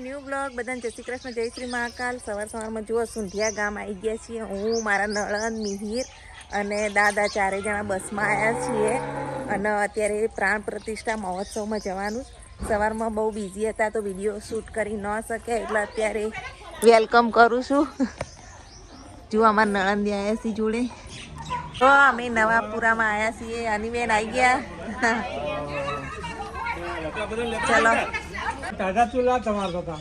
New blog. બધાને જય શ્રી કૃષ્ણ, જય શ્રી મહાકાલ. સવારમાં જુઓ સુંઢિયા ગામ આવી ગયા છીએ. હું, મારા નણંદ, મિહિર અને દાદા ચારે જણા બસમાં આવ્યા છીએ. અને અત્યારે પ્રાણ પ્રતિષ્ઠા મહોત્સવમાં જવાનું. સવારમાં બહુ બિઝી હતા તો વિડીયો શૂટ કરી ન શક્યા, એટલે અત્યારે વેલકમ કરું છું. જુઓ અમારા નણંદ આવ્યા છીએ જોડે. તો અમે નવાપુરામાં આવ્યા છીએ. અનિબેન આવી ગયા. ચલો દાદા ચૂલા તમારો હતા.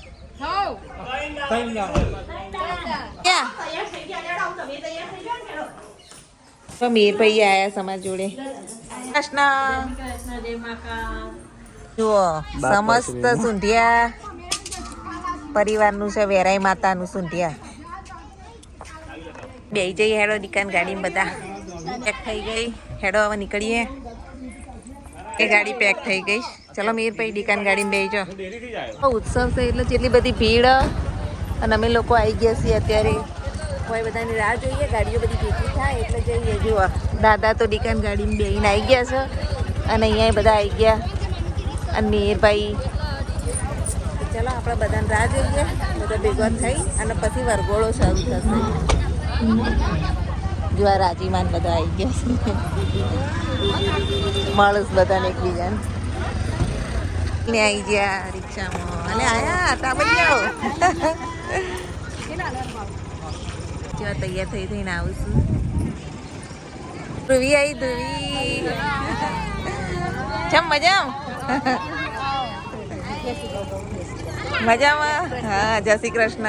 મીરભાઈ આયા સમાજ જોડે. કૃષ્ણ જુઓ સમસ્ત સુંઢિયા પરિવારનું છે. વેરાઈ માતાનું સુંઢિયા. બે જઈ હેડો દુકાન ગાડીમાં બધા પેક થઈ ગઈ. હેડો હવે નીકળીએ. એ ગાડી પેક થઈ ગઈ. ચલો મીરભાઈ દુકાન ગાડીમાં બેસજો. ઉત્સવ છે એટલે જેટલી બધી ભીડ. અને અમે લોકો આવી ગયા છીએ અત્યારે. કોઈ બધાની રાહ જોઈએ, ગાડીઓ બધી ભેગી થાય એટલે જઈએ. જુઓ દાદા તો દુકાન ગાડીમાં બેસીને આવી ગયા છે. અને અહીંયા બધા આવી ગયા. અને મીરભાઈ. ચલો આપણે બધાને રાહ જોઈએ. બધા ભેગા થઈ અને પછી વરઘોડો શરૂ થશે. જો આ રાજીમાન બધા આવી ગયા છે. માણસ બધાને એકબીજાને ને આવી ગયા રિક્ષામાં. અને આયા ટાબરિયાઓ. જો તૈયાર થઈને આવું છું. ધ્રુવી આવી. ધ્રુવી ચમ મજામાં. હા જય શ્રી કૃષ્ણ.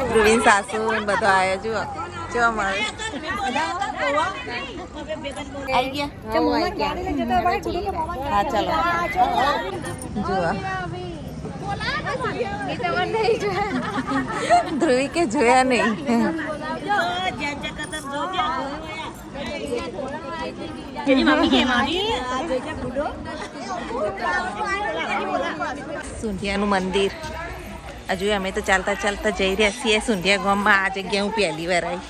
ધ્રુવીન સાસુ બધો આવ્યો. જુઓ જોવા મળે. આવી ગયા. હા ચાલો જુઓ. ધ્રુવી કે જોયા નહીં. સુંઢિયાનું મંદિર. હજુ અમે તો ચાલતા ચાલતા જઈ રહ્યા છીએ સુંઢિયા ગામમાં. આ જગ્યા હું પહેલી વાર આવી.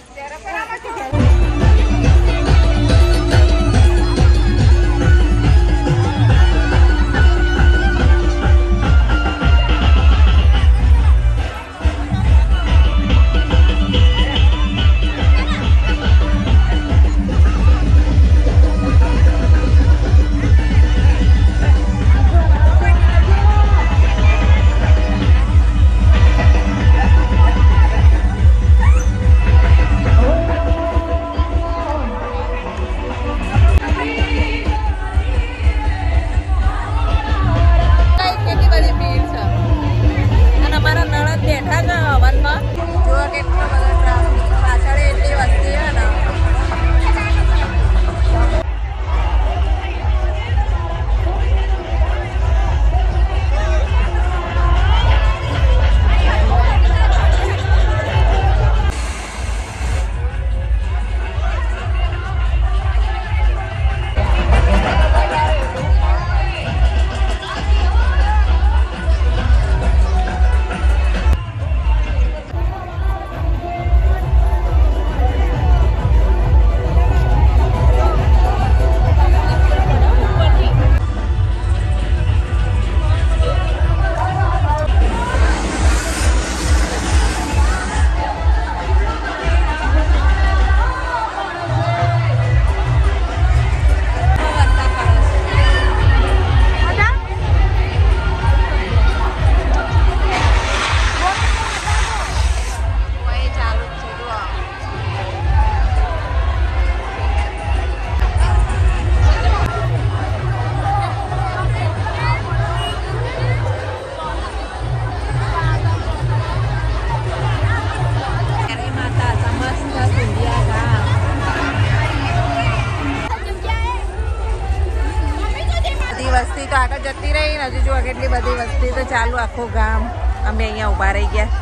વસ્તી તો આગળ જતી રહી ને. હજુ જો કેટલી બધી વસ્તી તો ચાલુ આખું ગામ. અમે અહીંયા ઊભા રહી ગયા.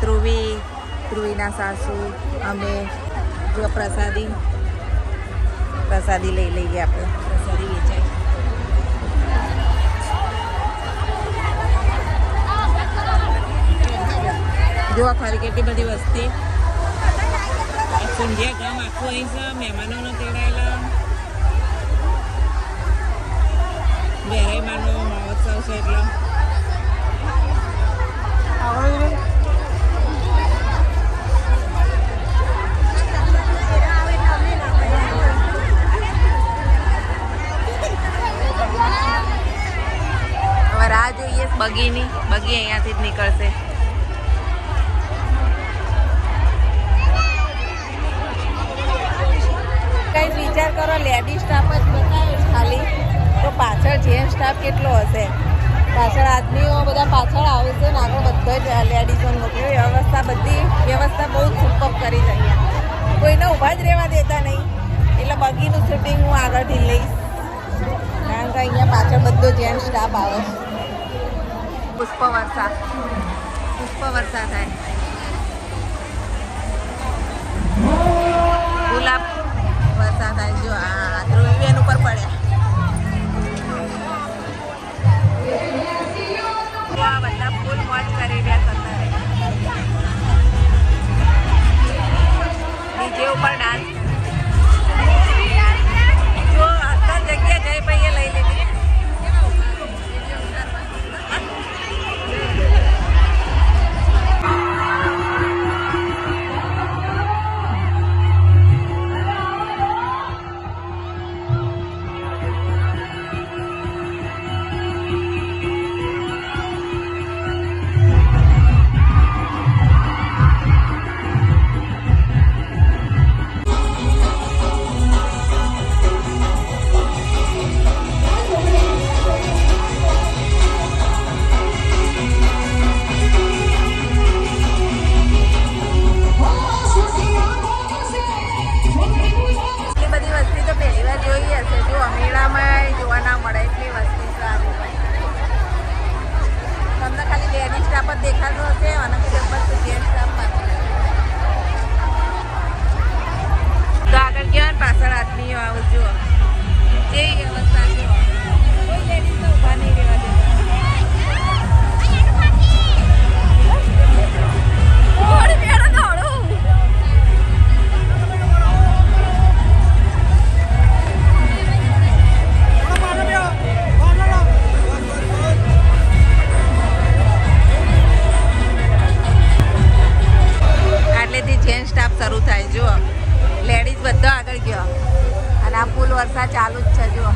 ધ્રુવીના સાસુ અમે જો પ્રસાદી લઈ લઈએ. આપણે પ્રસાદી વેચાય. જો ખરી કેટલી બધી વસ્તી. સુંઢિયા ગામ આખું અહીં છે. મહેમાનોને તેડાયેલા. વેરાઈમાનો મહોત્સવ આવશે એટલે હવે રાહ જોઈએ બગીની. બગી અહીંયાથી જ નીકળશે. કઈ વિચાર કરો, લેડીઝ સ્ટાફ જ બતાવે ખાલી, તો પાછળ જેન્ટ સ્ટાફ કેટલો હશે. પાછળ આદમીઓ બધા પાછળ આવે છે ને આગળ બધા જ લેડીઝો મોકલી. બધી વ્યવસ્થા બહુ સુપર કરી છે અહીંયા. કોઈને ઊભા જ રહેવા દેતા નહીં. એટલે બગીનું શૂટિંગ હું આગળથી લઈશ, કારણ કે અહીંયા પાછળ બધો જેન્ટ સ્ટાફ આવે. પુષ્પવર્ષા થાય. ગુલાબ વર્ષા થાય. જો આ ધ્રુવીબેન ઉપર પડ્યા. આ બધા ફૂલ મોજ કરી રહ્યા હતા. ડીજે ઉપર ડાન્સ. જો આખા જગ્યા જઈ ભાઈએ લઈ લીધી. દેખાતો હશે અને જબરદસ્ત જેન્ટ સ્ટાફ તો આગળ ગયો ને પાછળ આદમીઓ આવું જુઓ જે વ્યવસ્થા જુઓ. કોઈ લેડીઝ તો ઊભા નહીં રહેવા દેતા. જેન્ટ સ્ટાફ શરૂ થાય. જુઓ લેડીઝ બધો આગળ ગયો અને આ ફૂલ વર્ષા ચાલુ જ છે. જુઓ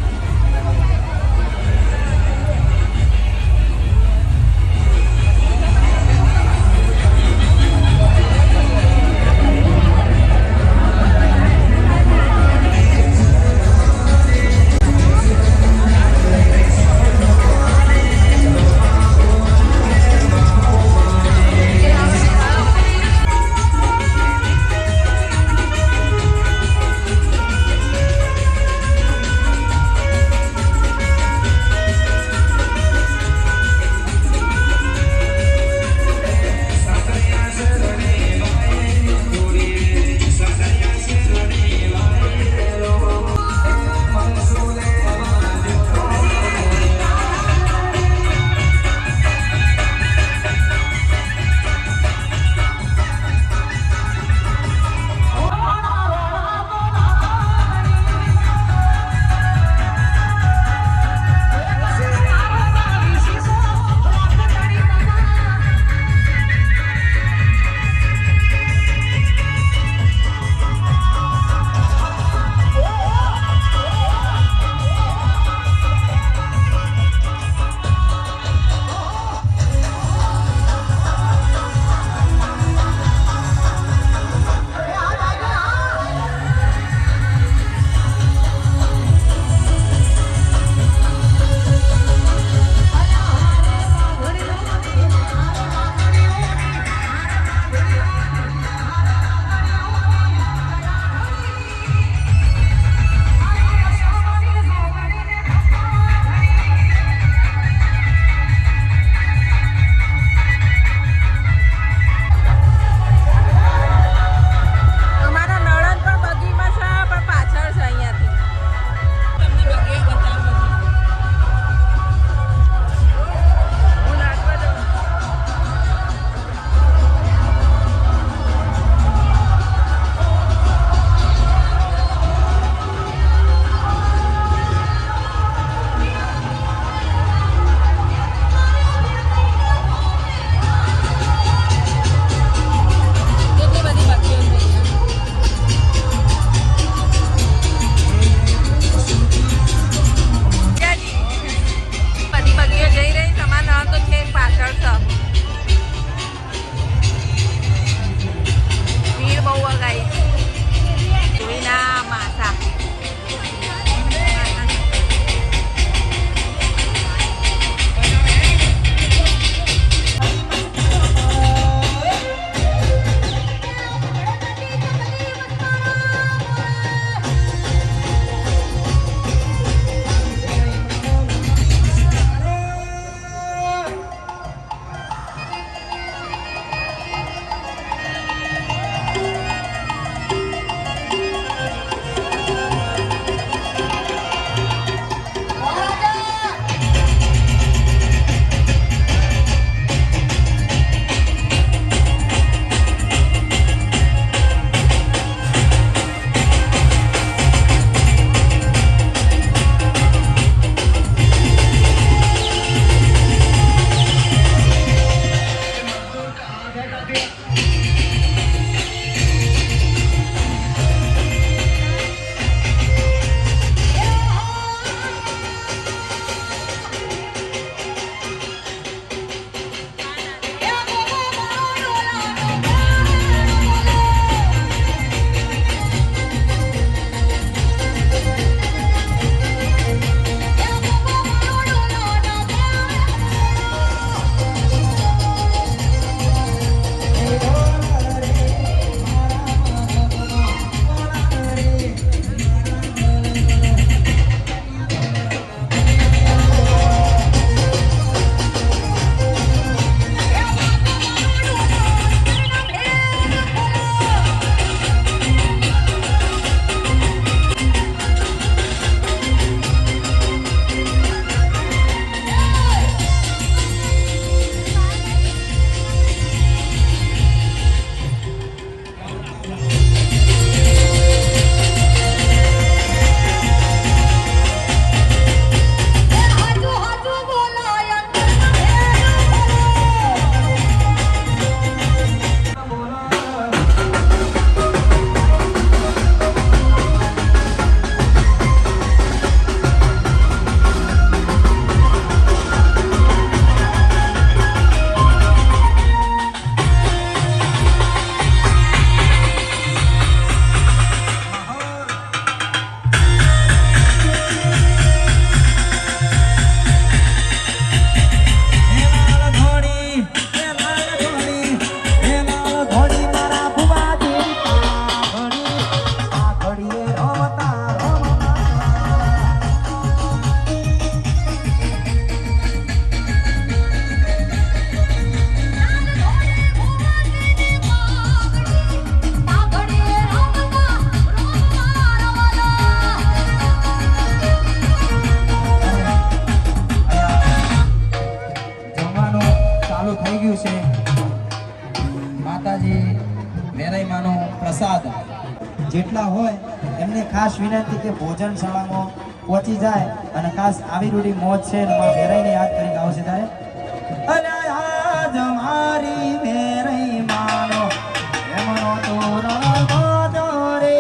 જેટલા હોય એમને ખાસ વિનંતી કે ભોજનશાળામાં પહોંચી જાય અને ખાસ આવી રૂડી મોજ છે ને માં ભેરાઈને યાદ કરી આવશે ત્યારે અને આજ મારી ભેરઈ માનો એમનો તોરણ બાંધો રે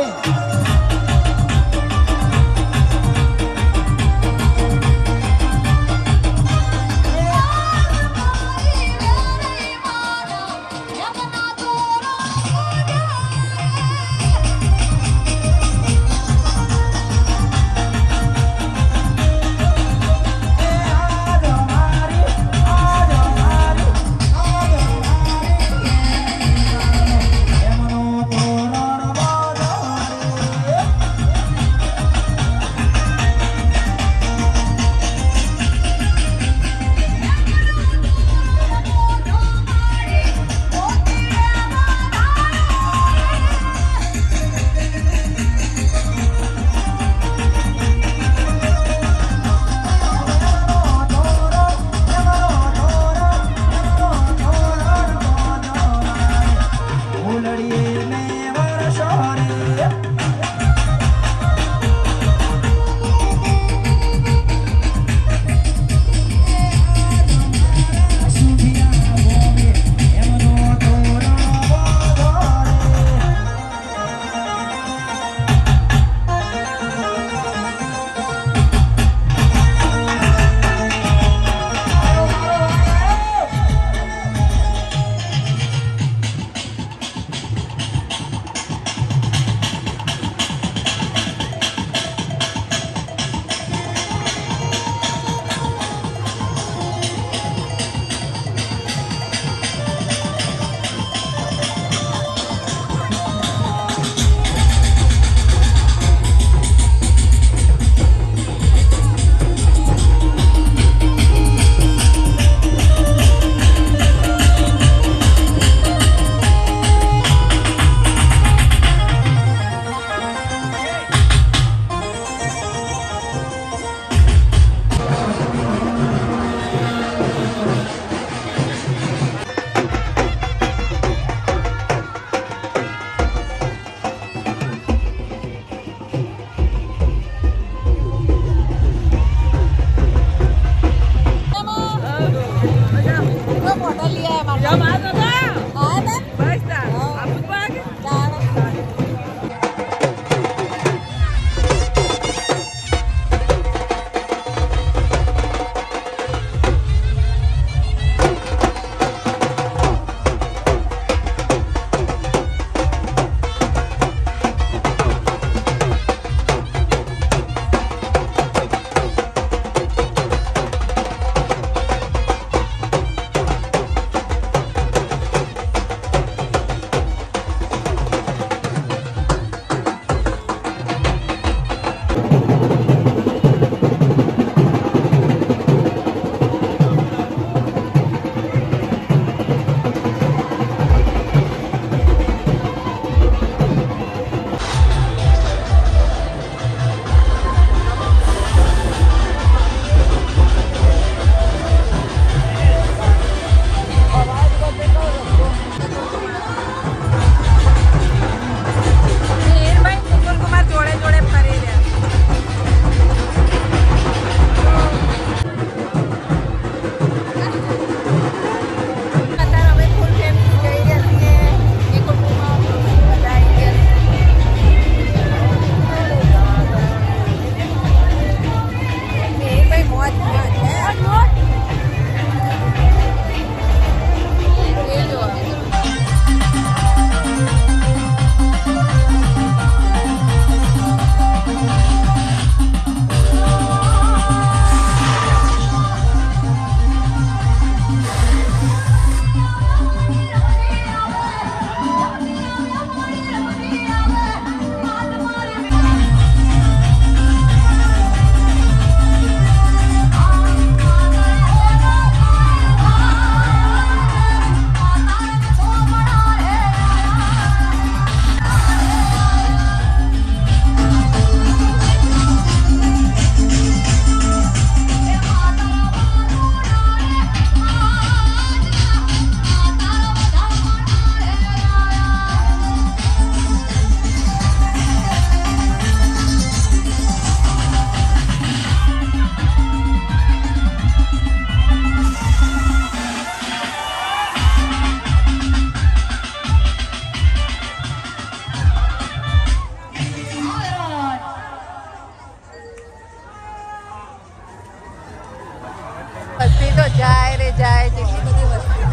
વસ્તી તો જાય રે જાય, કેટલી બધી વસ્તી.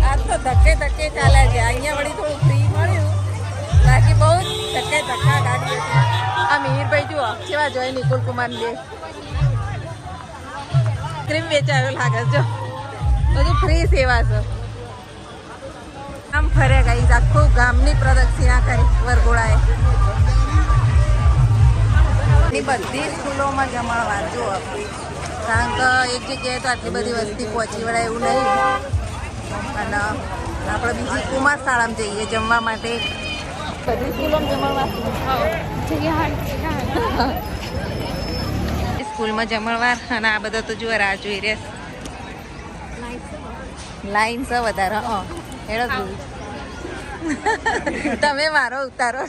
આજ તો ધક્કે ધક્કે ચાલે છે. અહીંયા વળી થોડું ફ્રી મળ્યું, બાકી બહુ જ ધક્કે ધક્કા ગાડી હતી. આ મિહિરભાઈ જુઓ કેવા જોઈ નિકુલ કુમાર બે ક્રીમ વેચાયો લાગે જો, બધું ફ્રી સેવા છે. આમ ફર્યા ગઈ, આખું ગામની પ્રદક્ષિણા કરી વરઘોડાએ. ની બધી સ્કૂલોમાં જમણવાર જુઓ, કારણ કે એક જગ્યાએ તો આટલી બધી વસ્તી પહોંચી વળાય એવું નહીં. અને આપણે બીજી કુમાર શાળામાં જઈએ જમવા માટે. બધી સ્કૂલોમાં જમણવાર, સ્કૂલમાં જમણવાર. અને આ બધા તો જુઓ રાહ જોઈ રહ્યા, લાઈન છે વધારે. હેડો તમે મારો ઉતારો,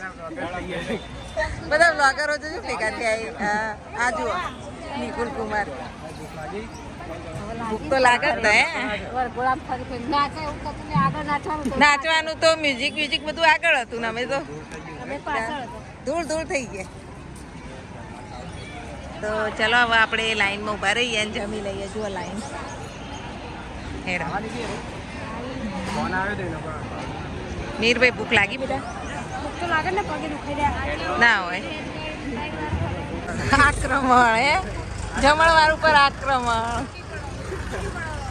બધા બ્લોગરો જોજો ભેગા થયા. આ જુઓ નિકુલ કુમાર, ભૂખ તો લાગે જ ને. નાચવાનું તો મ્યુઝિક બધું આગળ હતું ને અમે તો દૂર થઈ ગયા. તો ચલો હવે આપણે લાઈનમાં ઉભા રહીએ અને જમી લઈએ. જુઓ લાઈન. મીરભાઈ ભૂખ લાગી બેટા? ના હોય. આક્રમણ હે, જમણવાર ઉપર આક્રમણ.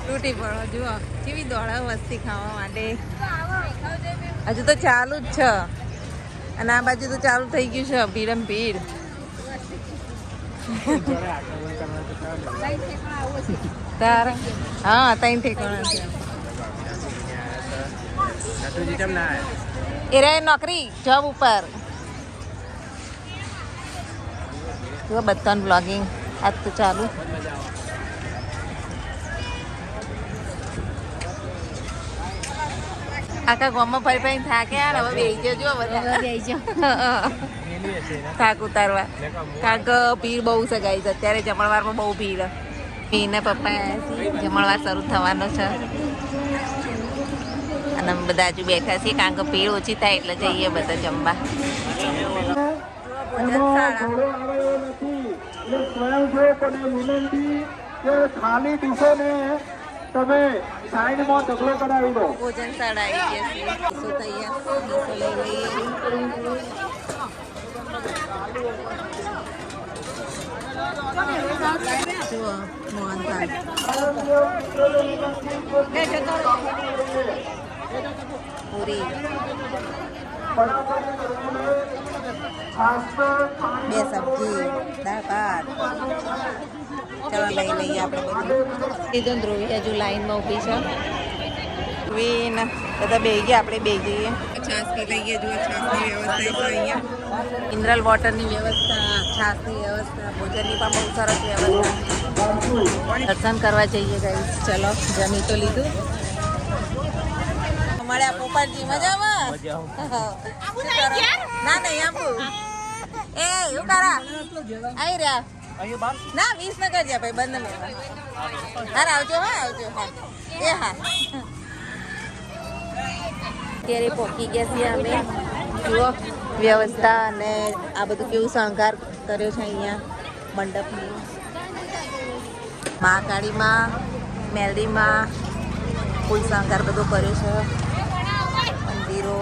તૂટી પડો. જુઓ કેવી દોડે વસ્તી ખાવા માટે. હજુ તો ચાલુ જ છે, અને આ બાજુ તો ચાલુ થઈ ગયું છે ભીડમ ભીડ. તારે હા ત્રણ ઠેકાણા છે. એ રે નોકરી જોબ ઉપર. જો બધાનું બ્લોગિંગ આજ તો ચાલુ. આખા ગામમાં ફરી થાક્યા, હવે બેસી જજો બધા. થાક ઉતારવા, કારણ કે ભીડ બહુ સગાઈ છે અત્યારે. જમણવારમાં બહુ ભીડ. ભીના પપ્પા જમણવાર શરૂ થવાનો છે અને બધા હજુ બેઠા છીએ, કારણ કે ભીડ ઓછી થાય એટલે જઈએ બધા જમવા. ખાલી ડીશોને તમે સાઈડમાં ઢગલો કરાવી દો. ભોજન શાળા આવી ગયા છે. ડીશો તૈયાર, ડીશો લઈ લઈએ. જુઓ મોહનથાળ, પૂરી, 2 સબ્જી, દાળ ભાત. ચાલો લઈ લઈએ આપણે બધું. લીધું ધ્રુવી હજુ લાઈનમાં ઊભી છે. ધ્રુવીન બધા બેસી ગયા, આપણે બેસી જઈએ. છાસ પી લઈએ. જુઓ છાસની વ્યવસ્થા છે અહીંયા. મિનરલ વોટરની વ્યવસ્થા, છાસની વ્યવસ્થા, ભોજનની પણ બહુ સરસ વ્યવસ્થા. દર્શન કરવા જઈએ ગાઈસ. ચલો જમી તો લીધું. મળ્યા પોપટજી મજામાં? ના નહીં આપું. એ એવું કરા આવી રહ્યા ના 20 ન કરજે ભાઈ, બંધ મેં. હા આવજો. હા આવજો. હા એ હા. અત્યારે પહોંચી ગયા છીએ અમે. જુઓ વ્યવસ્થા અને આ બધું કેવું શણગાર કર્યો છે અહીંયા મંડપની. મહાકાળીમાં, મેલડીમાં ફૂલ શણગાર બધો કર્યો છે. મંદિરો,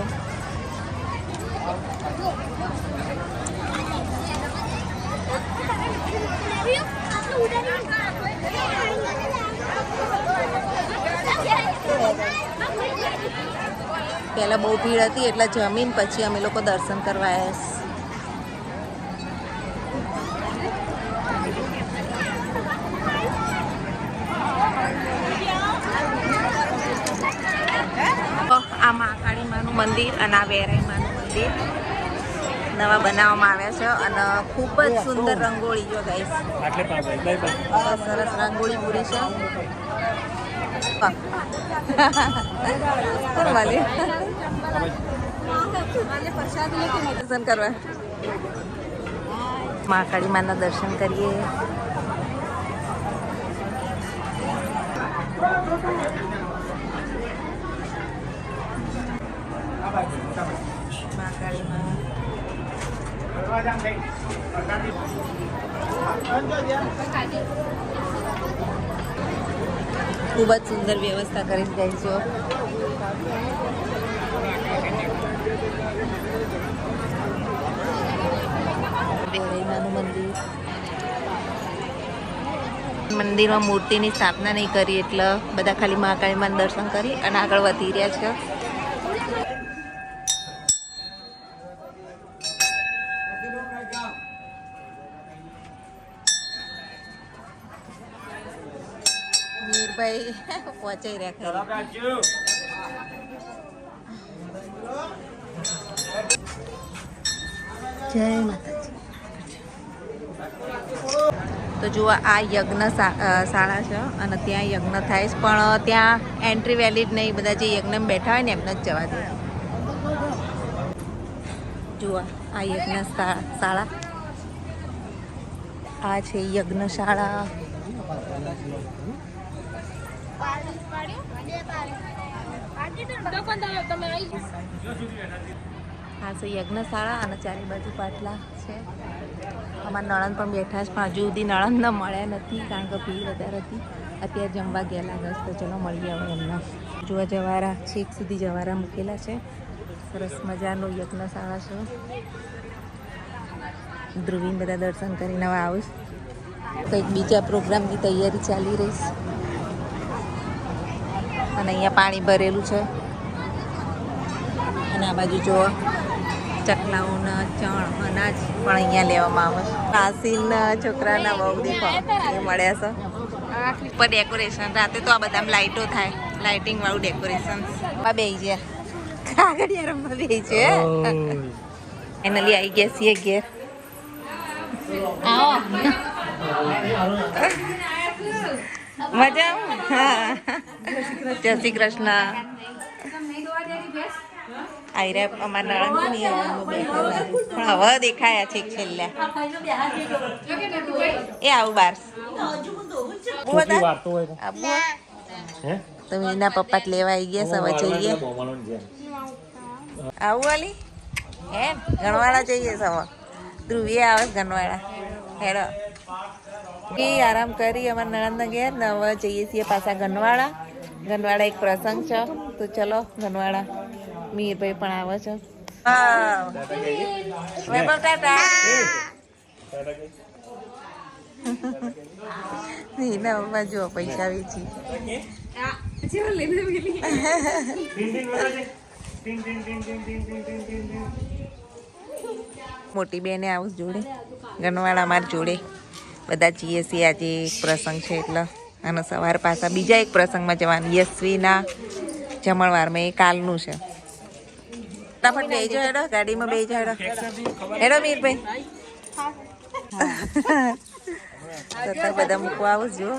પહેલાં બહુ ભીડ હતી એટલે જમીન પછી અમે લોકો દર્શન કરવા આવ્યા. આ મહાકાળી માનું મંદિર અને આ વેરાઈ માનું મંદિર નવા બનાવવામાં આવ્યા છે અને ખૂબ જ સુંદર રંગોળી. જો ગાઈસ સરસ રંગોળી પૂરી છે. દર્શન કરવા મહાકાળી માના દર્શન કરીએ. ખૂબ જ સુંદર વ્યવસ્થા કરી ગઈ છો. બેરૈમાનું મંદિરમાં મૂર્તિની સ્થાપના નહીં કરી એટલે બધા ખાલી મહાકાળીમાનું દર્શન કરી અને આગળ વધી રહ્યા છે. મીરભાઈ પહોંચાઈ રહ્યા ખરી. જય માતાજી. તો જુઓ આ યજ્ઞ શાળા છે અને ત્યાં યજ્ઞ થાય છે પણ ત્યાં એન્ટ્રી વેલિડ નહીં. બધા જે યજ્ઞમાં બેઠા હોય ને એમને જ જવા દે. જુઓ આ યજ્ઞ શાળા, આ છે યજ્ઞશાળા. આ છે યજ્ઞશાળા અને ચારે બાજુ પાટલા છે. અમારા નણંદ પણ બેઠા છે પણ હજુ સુધી નણંદ ન મળ્યા નથી કારણ કે ભીડ વધારે હતી. અત્યારે જમવા ગયેલા દસ તો ચલો મળી આવે એમના. જોવા જવારા છેક સુધી જવારા મૂકેલા છે. સરસ મજાનો યજ્ઞશાળા છે. ધ્રુવીને બધા દર્શન કરીને હવે આવું કંઈક બીજા પ્રોગ્રામની તૈયારી ચાલી રહી છે. અને અહીંયા પાણી ભરેલું છે અને આ બાજુ જો ચકલાઓના ચણ અનાજ પણ અહીંયા લેવામાં આવે છે. આસીનના છોકરાના બહુ દેખો એ મળ્યા છે. ઉપર ડેકોરેશન રાતે તો આ બધા લાઇટો થાય, લાઇટિંગ વાળું ડેકોરેશન. આ બે છે કાગળિયા રમવા બે છે. એનાલી આવી ગયા છીએ ઘેર. આવો મજા. હા જય શ્રી કૃષ્ણ. આયરે અમારા નણંદની પણ હવે દેખાયા છે છેલ્લા. એ આવું બાર તમે એના પપ્પા લેવા આવી ગયા. હવે જઈએ આવું વાલી હે ગણવાળા જઈએ. સવા ધ્રુવી આવે ગણવાળા હેડો એ આરામ કરી અમારા નણંદના ઘેર ને હવે જઈએ છીએ પાછા ગનવાડા. ગનવાડા એક પ્રસંગ છે તો ચલો ગનવાડા. મીરભાઈ પણ આવે છે. એના જો પૈસા વેચી મોટી બેને આવું જોડે ગનવાડા અમારી જોડે બધા જઈએ છીએ. આજે એક પ્રસંગ છે એટલે અને સવાર પાછા બીજા એક પ્રસંગમાં જવાનું યશ્વીના જમણવારમાં. એ કાલનું છે. ફટાફટ બેસજો હેડો ગાડીમાં બેસજો હેડો હેડો મીરભાઈ. છતાં બધા મૂકવા આવું જો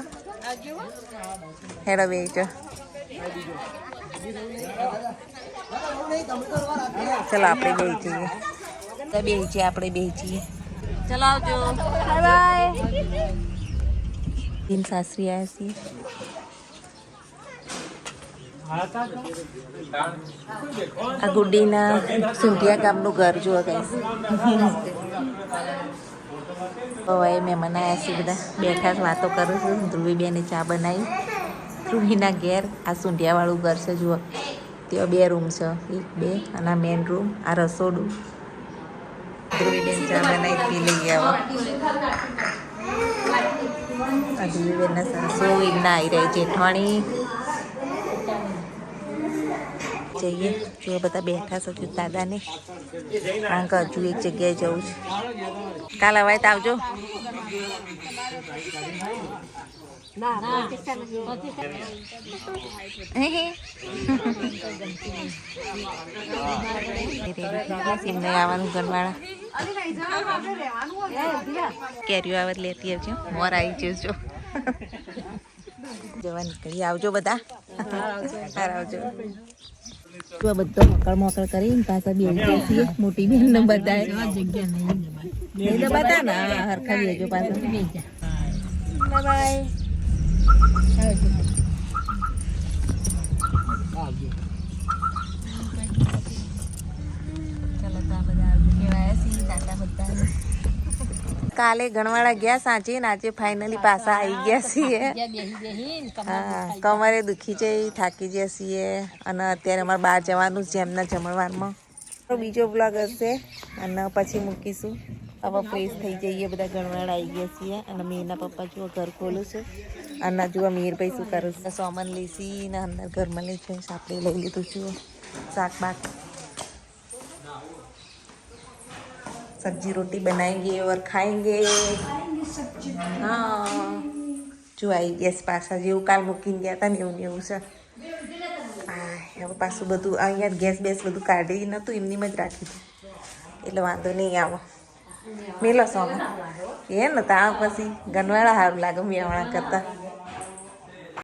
હેડો બેસજો. ચલો આપણે બે જઈએ. બે છીએ આપણે બે છીએ. ચલો આવજો. Bye bye. દિન સાસરી આવ્યા છીએ. આ ગુડીના સુંઢિયા ગામનું ઘર જુઓ કઈ. હવે મહેમાન આવ્યા છે બધા બેઠા વાતો કરું છું. ધ્રુવી બેને ચા બનાવી. ધ્રુવીના ઘેર આ સુંઢિયાવાળું ઘર છે જુઓ. ત્યાં 2 રૂમ છે, 1 2 અને આ મેન રૂમ, આ રસોડું. ધ્રુવી બેન ચા બનાવી પી લઈ ગયા. આ ધ્રુવી બેનના સાસુ એમના આવી રહી જેઠવાણી. જઈએ જો બધા બેઠા છો દાદાને કારણ કે હજુ એક જગ્યાએ જવું છે. કાલ હવે તો આવજો. એમને આવવાનું ગનવાળા કેરીઓ આવત લેતી આવજો. મોર આવી જજો. જવા નીકળી આવજો બધા. આવજો. બધો મકળ કરીને પાછા બે છીએ. મોટી બેન ને બધા બધા ને હરખા બેજો પાછા. બાય ચલો તો આ બધા કેવાયા છીએ દાદા બધા. કાલે ગણવાળા ગયા સાંજે ને આજે ફાઇનલી પાછા આવી ગયા છીએ હા કમરે દુખી જાય થાકી ગયા છીએ અને અત્યારે અમારે બહાર જવાનું છે એમના જમણવારમાં બીજો બ્લોગ હશે અને પછી મૂકીશું હવે ફ્રેશ થઈ જઈએ બધા ગણવાળા આવી ગયા છીએ અને મીરના પપ્પા જુઓ ઘર ખોલું છું અને જુઓ મીરભાઈ શું કરું છું સોમન લેસી ને અંદર ઘરમાં લઈ છે આપણે લઈ લીધું છું શાક બાક सब्जी रोटी बनाएंगे और खाएंगे हाँ जो आई गैस पासा जेવું કાલ મૂકીને ગયા હતા ને એવું છે હવે પાછું બધું અહીંયા ગેસ બેસ બધું કાઢી નહોતું એમની જ રાખી હતું એટલે વાંધો નહીં આવો મેલો સોમાં એ નતા આ પછી ગનવાળા સારું લાગે મેવાણા કરતા